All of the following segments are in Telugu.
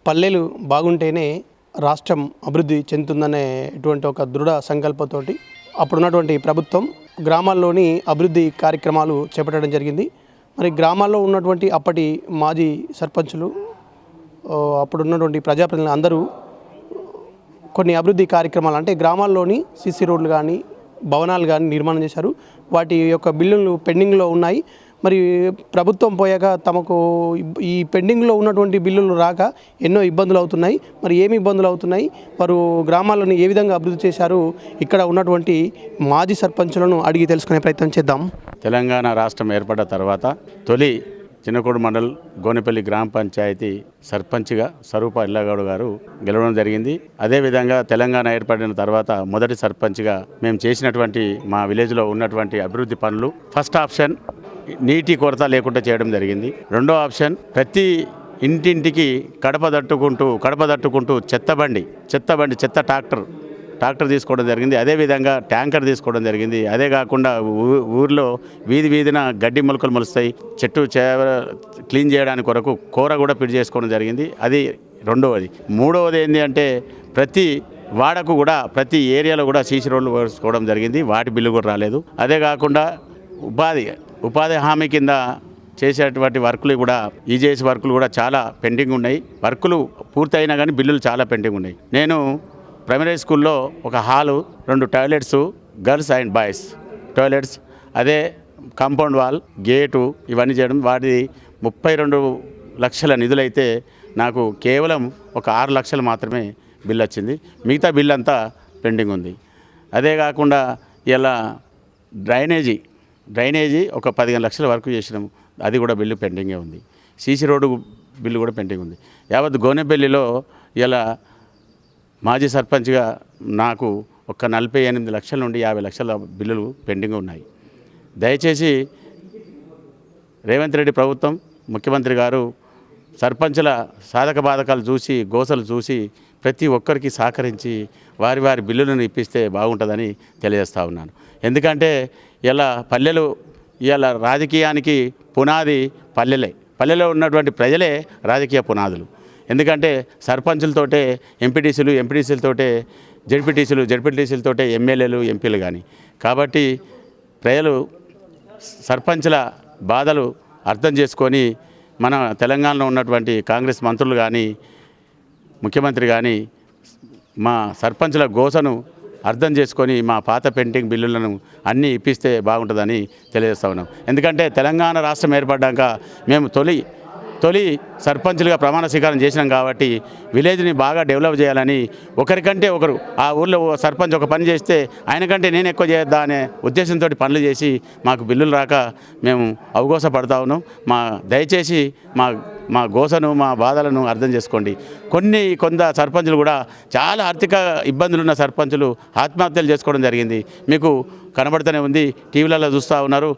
పల్లెలు బాగుంటేనే రాష్ట్రం అభివృద్ధి చెందుతుందనేటువంటి ఒక దృఢ సంకల్పంతోటి అప్పుడున్నటువంటి ప్రభుత్వం గ్రామాల్లోని అభివృద్ధి కార్యక్రమాలు చేపట్టడం జరిగింది. మరి గ్రామాల్లో ఉన్నటువంటి అప్పటి మాజీ సర్పంచులు అప్పుడున్నటువంటి ప్రజాప్రతినిధులు అందరూ కొన్ని అభివృద్ధి కార్యక్రమాలు అంటే గ్రామాల్లోని సీసీ రోడ్లు కానీ భవనాలు కానీ నిర్మాణం చేశారు. వాటి యొక్క బిల్లులు పెండింగ్లో ఉన్నాయి. మరి ప్రభుత్వం పోయాక తమకు ఈ పెండింగ్లో ఉన్నటువంటి బిల్లులు రాక ఎన్నో ఇబ్బందులు అవుతున్నాయి. మరి ఏమి ఇబ్బందులు అవుతున్నాయి, వారు గ్రామాలను ఏ విధంగా అభివృద్ధి చేశారు, ఇక్కడ ఉన్నటువంటి మాజీ సర్పంచులను అడిగి తెలుసుకునే ప్రయత్నం చేద్దాం. తెలంగాణ రాష్ట్రం ఏర్పడ్డ తర్వాత తొలి చిన్నకోడు మండల్ గోనెపల్లి గ్రామ పంచాయతీ సర్పంచ్గా స్వరూప ఇల్లగౌడ్ గారు గెలవడం జరిగింది. అదేవిధంగా తెలంగాణ ఏర్పడిన తర్వాత మొదటి సర్పంచ్గా మేము చేసినటువంటి మా విలేజ్లో ఉన్నటువంటి అభివృద్ధి పనులు, ఫస్ట్ ఆప్షన్ నీటి కొరత లేకుండా చేయడం జరిగింది. రెండో ఆప్షన్ ప్రతి ఇంటింటికి కడప తట్టుకుంటూ చెత్త ట్రాక్టర్ తీసుకోవడం జరిగింది. అదేవిధంగా ట్యాంకర్ తీసుకోవడం జరిగింది. అదే కాకుండా ఊర్లో వీధిన గడ్డి మొలకలు మొలుస్తాయి, చెట్టు క్లీన్ చేయడానికి కొరకు కూర కూడా పిడి చేసుకోవడం జరిగింది. అది రెండవది. మూడవది ఏంటి అంటే ప్రతి వాడకు కూడా ప్రతి ఏరియాలో కూడా సీసీ రోడ్లు వేసుకోవడం జరిగింది. వాటి బిల్లు కూడా రాలేదు. అదే కాకుండా ఉపాధి హామీ కింద చేసేటువంటి వర్కులు కూడా ఈజేఎస్ వర్కులు కూడా చాలా పెండింగ్ ఉన్నాయి. వర్కులు పూర్తయినా కానీ బిల్లులు చాలా పెండింగ్ ఉన్నాయి. నేను ప్రైమరీ స్కూల్లో ఒక hall, 2 toilets, girls and boys toilets, అదే కాంపౌండ్ వాల్, గేటు ఇవన్నీ చేయడం, వాటి 32 లక్షల నిధులైతే నాకు కేవలం ఒక 6 లక్షలు మాత్రమే బిల్లు వచ్చింది. మిగతా బిల్లు అంతా పెండింగ్ ఉంది. అదే కాకుండా ఇలా డ్రైనేజీ ఒక 15 లక్షల వరకు చేసినాము. అది కూడా బిల్లు పెండింగే ఉంది. సీసీ రోడ్డు బిల్లు కూడా పెండింగ్ ఉంది. యావత్ గోనెపల్లిలో ఇలా మాజీ సర్పంచ్గా నాకు ఒక 48 లక్షల నుండి 50 లక్షల బిల్లులు పెండింగ్ ఉన్నాయి. దయచేసి రేవంత్ రెడ్డి ప్రభుత్వం, ముఖ్యమంత్రి గారు సర్పంచుల సాధక బాధకాలు చూసి, గోసలు చూసి ప్రతి ఒక్కరికి సహకరించి వారి బిల్లులను ఇప్పిస్తే బాగుంటుందని తెలియజేస్తూ ఉన్నాను. ఎందుకంటే ఇలా రాజకీయానికి పునాది పల్లెలో ఉన్నటువంటి ప్రజలే రాజకీయ పునాదులు. ఎందుకంటే సర్పంచులతోటే ఎంపీటీసీలతోటే జడ్పీటీసీలతోటే ఎమ్మెల్యేలు, ఎంపీలు కానీ. కాబట్టి ప్రజలు సర్పంచుల బాధలు అర్థం చేసుకొని మన తెలంగాణలో ఉన్నటువంటి కాంగ్రెస్ మంత్రులు కానీ, ముఖ్యమంత్రి కానీ మా సర్పంచుల గోసను అర్థం చేసుకొని మా పాత పెండింగ్ బిల్లులను అన్నీ ఇప్పిస్తే బాగుంటుందని తెలియజేస్తా ఉన్నాం. ఎందుకంటే తెలంగాణ రాష్ట్రం ఏర్పడ్డాక మేము తొలి సర్పంచులుగా ప్రమాణ స్వీకారం చేసినాం కాబట్టి విలేజ్ని బాగా డెవలప్ చేయాలని, ఒకరికంటే ఒకరు ఆ ఊళ్ళో సర్పంచ్ ఒక పని చేస్తే ఆయనకంటే నేను ఎక్కువ చేద్దా అనే ఉద్దేశంతో పనులు చేసి మాకు బిల్లులు రాక మేము అవగోస పడతా ఉన్నాం. దయచేసి మా గోసను, మా బాధలను అర్థం చేసుకోండి. కొంత సర్పంచులు కూడా చాలా ఆర్థిక ఇబ్బందులున్న సర్పంచులు ఆత్మహత్యలు చేసుకోవడం జరిగింది. మీకు కనబడుతూనే ఉంది, టీవీలలో చూస్తూ ఉన్నారు.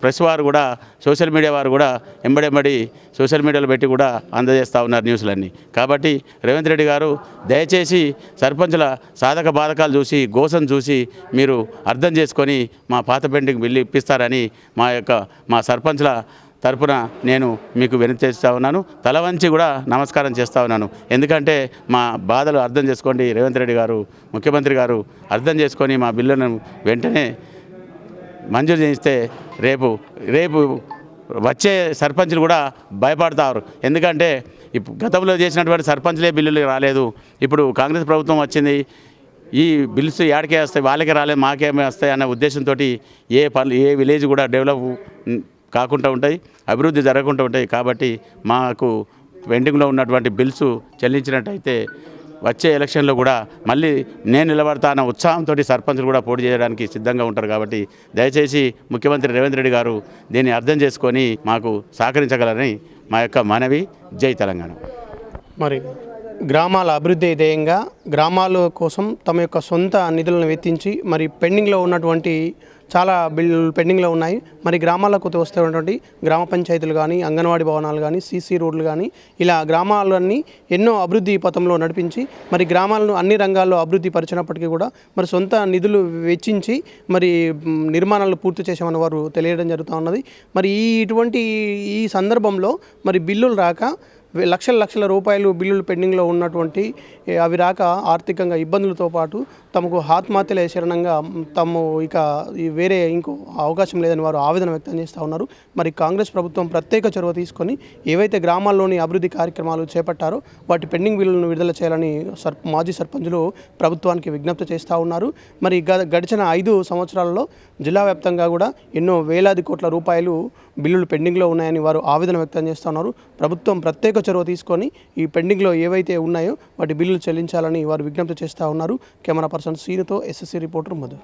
ప్రెస్ వారు కూడా, సోషల్ మీడియా వారు కూడా ఎంబడెంబడి సోషల్ మీడియాలో పెట్టి కూడా అందజేస్తూ ఉన్నారు న్యూస్లన్నీ. కాబట్టి రేవంత్ రెడ్డి గారు దయచేసి సర్పంచుల సాధక బాధకాలు చూసి, గోసను చూసి మీరు అర్థం చేసుకొని మా పాత పెండింగ్ బిల్లు ఇప్పిస్తారని మా సర్పంచుల తరపున నేను మీకు వినతి చేస్తూ ఉన్నాను. తల వంచి కూడా నమస్కారం చేస్తూ ఉన్నాను. ఎందుకంటే మా బాధలు అర్థం చేసుకోండి. రేవంత్ రెడ్డి గారు, ముఖ్యమంత్రి గారు అర్థం చేసుకొని మా బిల్లును వెంటనే మంజూరు చేయిస్తే రేపు వచ్చే సర్పంచులు కూడా భయపడతారు. ఎందుకంటే గతంలో చేసినటువంటి సర్పంచ్లే బిల్లులు రాలేదు. ఇప్పుడు కాంగ్రెస్ ప్రభుత్వం వచ్చింది, ఈ బిల్స్ యాడికే వస్తాయి, వాళ్ళకే రాలేదు, మాకేమే వస్తాయి అన్న ఉద్దేశంతో ఏ విలేజ్ కూడా డెవలప్ కాకుండా ఉంటాయి, అభివృద్ధి జరగకుండా ఉంటాయి. కాబట్టి మాకు పెండింగ్లో ఉన్నటువంటి బిల్స్ చెల్లించినట్టయితే వచ్చే ఎలక్షన్లో కూడా మళ్ళీ నేను నిలబడతాన ఉత్సాహంతో సర్పంచులు కూడా పోటీ చేయడానికి సిద్ధంగా ఉంటారు. కాబట్టి దయచేసి ముఖ్యమంత్రి రేవంత్ రెడ్డి గారు దీన్ని అర్థం చేసుకొని మాకు సహకరించగలరని మా యొక్క మనవి. జై తెలంగాణ. మరి గ్రామాల అభివృద్ధి ధ్యేయంగా గ్రామాల కోసం తమ యొక్క సొంత నిధులను వెచ్చించి మరి పెండింగ్లో ఉన్నటువంటి చాలా బిల్లులు పెండింగ్లో ఉన్నాయి. మరి గ్రామాలకు వస్తే ఉన్నటువంటి గ్రామ పంచాయతీలు కానీ, అంగన్వాడీ భవనాలు కానీ, సీసీ రోడ్లు కానీ, ఇలా గ్రామాలన్నీ ఎన్నో అభివృద్ధి పథంలో నడిపించి మరి గ్రామాలను అన్ని రంగాల్లో అభివృద్ధి పరిచినప్పటికీ కూడా మరి సొంత నిధులు వెచ్చించి మరి నిర్మాణాలు పూర్తి చేసామని వారు తెలియడం జరుగుతూ ఉన్నది. మరి ఈ సందర్భంలో మరి బిల్లులు రాక లక్షల లక్షల రూపాయలు బిల్లులు పెండింగ్లో ఉన్నటువంటి అవి రాక ఆర్థికంగా ఇబ్బందులతో పాటు తమకు ఆత్మహత్యలే శరణంగా తాము ఇక వేరే ఇంకో అవకాశం లేదని వారు ఆవేదన వ్యక్తం చేస్తూ ఉన్నారు. మరి కాంగ్రెస్ ప్రభుత్వం ప్రత్యేక చొరవ తీసుకొని ఏవైతే గ్రామాల్లోని అభివృద్ధి కార్యక్రమాలు చేపట్టారో వాటి పెండింగ్ బిల్లులను విడుదల చేయాలని మాజీ సర్పంచులు ప్రభుత్వానికి విజ్ఞప్తి చేస్తూ ఉన్నారు. మరి గడిచిన 5 సంవత్సరాలలో జిల్లా వ్యాప్తంగా కూడా ఎన్నో వేలాది కోట్ల రూపాయలు బిల్లులు పెండింగ్లో ఉన్నాయని వారు ఆవేదన వ్యక్తం చేస్తూ ఉన్నారు. ప్రభుత్వం ప్రత్యేక చొరవ తీసుకొని ఈ పెండింగ్లో ఏవైతే ఉన్నాయో వాటి బిల్లులు చెల్లించాలని వారు విజ్ఞప్తి చేస్తూ ఉన్నారు. కెమెరా పర్సన్ సీనుతో ఎస్ఎస్సీ రిపోర్టర్ మధు.